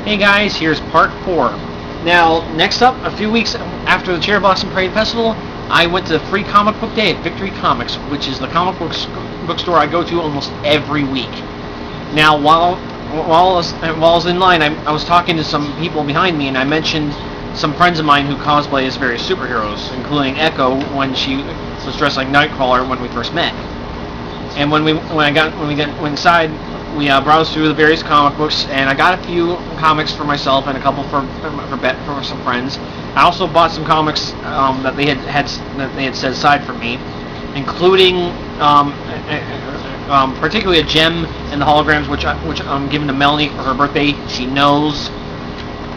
Hey guys, here's part 4. Now, next up, a few weeks after the Cherry Blossom Parade Festival, I went to Free Comic Book Day at Victory Comics, which is the comic bookstore I go to almost every week. Now, while I was in line, I was talking to some people behind me, and I mentioned some friends of mine who cosplay as various superheroes, including Echo when she was dressed like Nightcrawler when we first met. And when we went inside, we browsed through the various comic books, and I got a few comics for myself and a couple for some friends. I also bought some comics that they had set aside for me, including particularly a Gem and the Holograms, which I'm giving to Melanie for her birthday. She knows.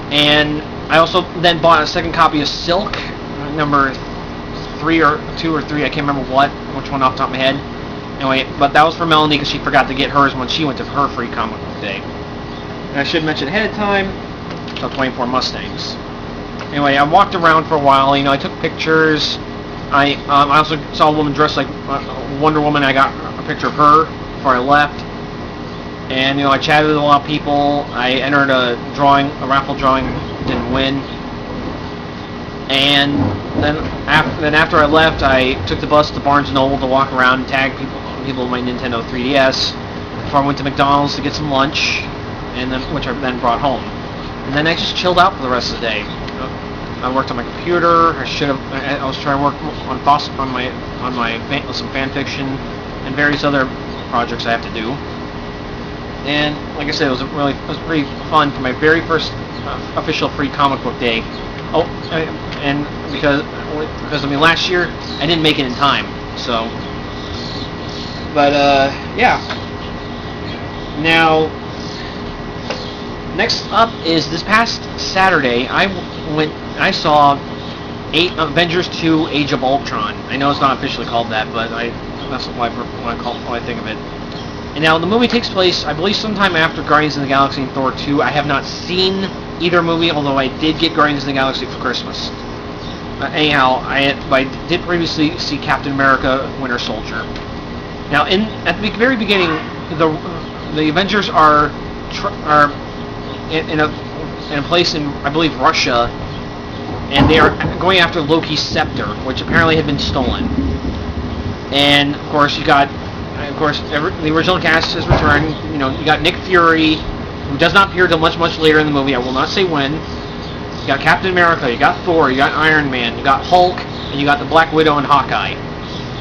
And I also then bought a second copy of Silk, number 3 or 2 or 3. I can't remember which one off the top of my head. Anyway, but that was for Melanie because she forgot to get hers when she went to her Free Comic Book Day. And I should mention ahead of time, so 24 Mustangs. Anyway, I walked around for a while. I took pictures. I also saw a woman dressed like Wonder Woman. I got a picture of her before I left. And I chatted with a lot of people. I entered a raffle drawing, didn't win. And then after I left, I took the bus to Barnes & Noble to walk around and tag people with my Nintendo 3DS before I went to McDonald's to get some lunch, which I then brought home. And then I just chilled out for the rest of the day. I worked on my computer. I was trying to work on some fan fiction and various other projects I have to do. And like I said, it was pretty fun for my very first official Free Comic Book Day. Oh, and because last year I didn't make it in time, so. But yeah. Now, next up is this past Saturday. I saw Avengers 2: Age of Ultron. I know it's not officially called that, but that's what I think of it. And now the movie takes place, I believe, sometime after Guardians of the Galaxy and Thor 2. I have not seen either movie, although I did get Guardians of the Galaxy for Christmas. Anyhow, I did previously see Captain America: Winter Soldier. Now, at the very beginning, the Avengers are in a place in, I believe, Russia, and they are going after Loki's scepter, which apparently had been stolen. And of course, the original cast has returned. You got Nick Fury, who does not appear until much later in the movie. I will not say when. You got Captain America, you got Thor, you got Iron Man, you got Hulk, and you got the Black Widow and Hawkeye.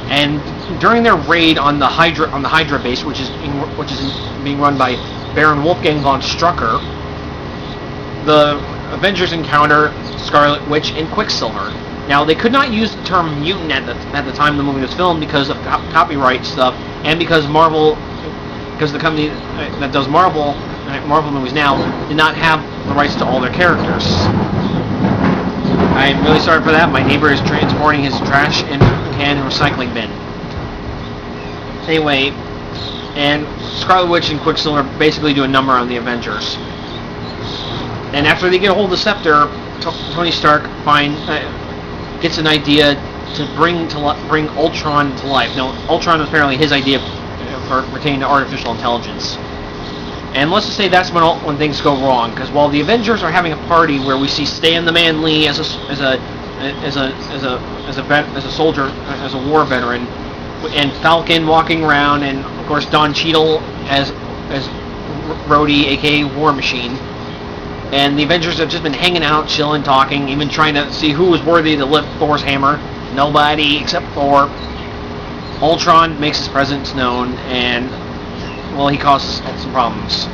And during their raid on the Hydra base, which is being run by Baron Wolfgang von Strucker, the Avengers encounter Scarlet Witch and Quicksilver. Now, they could not use the term mutant at the time the movie was filmed because of copyright stuff, and because the company that does Marvel movies now did not have the rights to all their characters. I'm really sorry for that. My neighbor is transporting his trash in a can and recycling bin. Anyway, and Scarlet Witch and Quicksilver basically do a number on the Avengers. And after they get a hold of the scepter, Tony Stark gets an idea to bring Ultron to life. Now, Ultron was apparently his idea for pertaining to artificial intelligence. And let's just say that's when things go wrong, because while the Avengers are having a party where we see Stan the Man Lee as a soldier, as a war veteran, and Falcon walking around, and of course Don Cheadle as Rhodey, aka War Machine. And the Avengers have just been hanging out, chilling, talking, even trying to see who was worthy to lift Thor's hammer. Nobody except Thor. Ultron makes his presence known, and well, he causes some problems.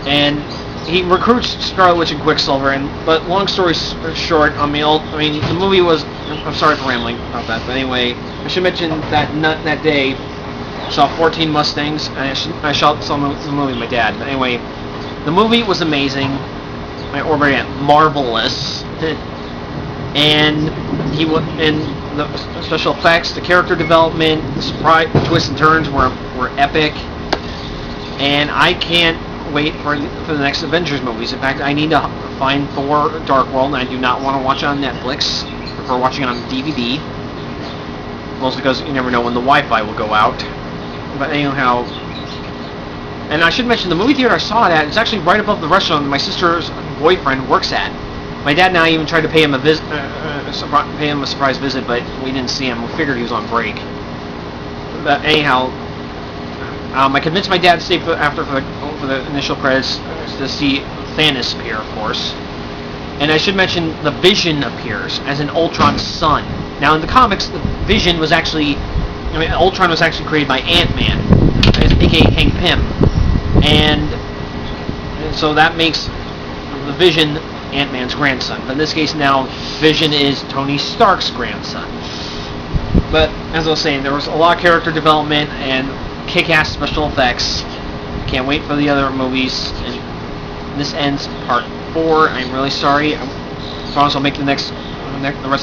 And he recruits Scarlet Witch and Quicksilver. But long story short, the movie was. I'm sorry for rambling about that, but anyway, I should mention that day I saw 14 Mustangs, and I saw the movie with my dad. But anyway, the movie was amazing, or better yet, marvelous. And the special effects, the character development, the surprise, the twists and turns were epic. And I can't wait for the next Avengers movies. In fact, I need to find Thor: Dark World, and I do not want to watch it on Netflix. I prefer watching it on DVD. Mostly because you never know when the Wi-Fi will go out. But anyhow, And I should mention, the movie theater I saw it at, it's actually right above the restaurant my sister's boyfriend works at. My dad and I even tried to pay him pay him a surprise visit, but we didn't see him. We figured he was on break. But anyhow, I convinced my dad to stay for the initial credits to see Thanos appear, of course. And I should mention, the Vision appears as an Ultron's son. Now, in the comics, the Vision was actually... Ultron was actually created by Ant-Man, a.k.a. Hank Pym. And so that makes the Vision Ant-Man's grandson. But in this case now, Vision is Tony Stark's grandson. But, as I was saying, there was a lot of character development and kick-ass special effects. Can't wait for the other movies. And this ends part 4. I'm really sorry. I promise I'll make the rest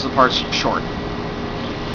of the parts short.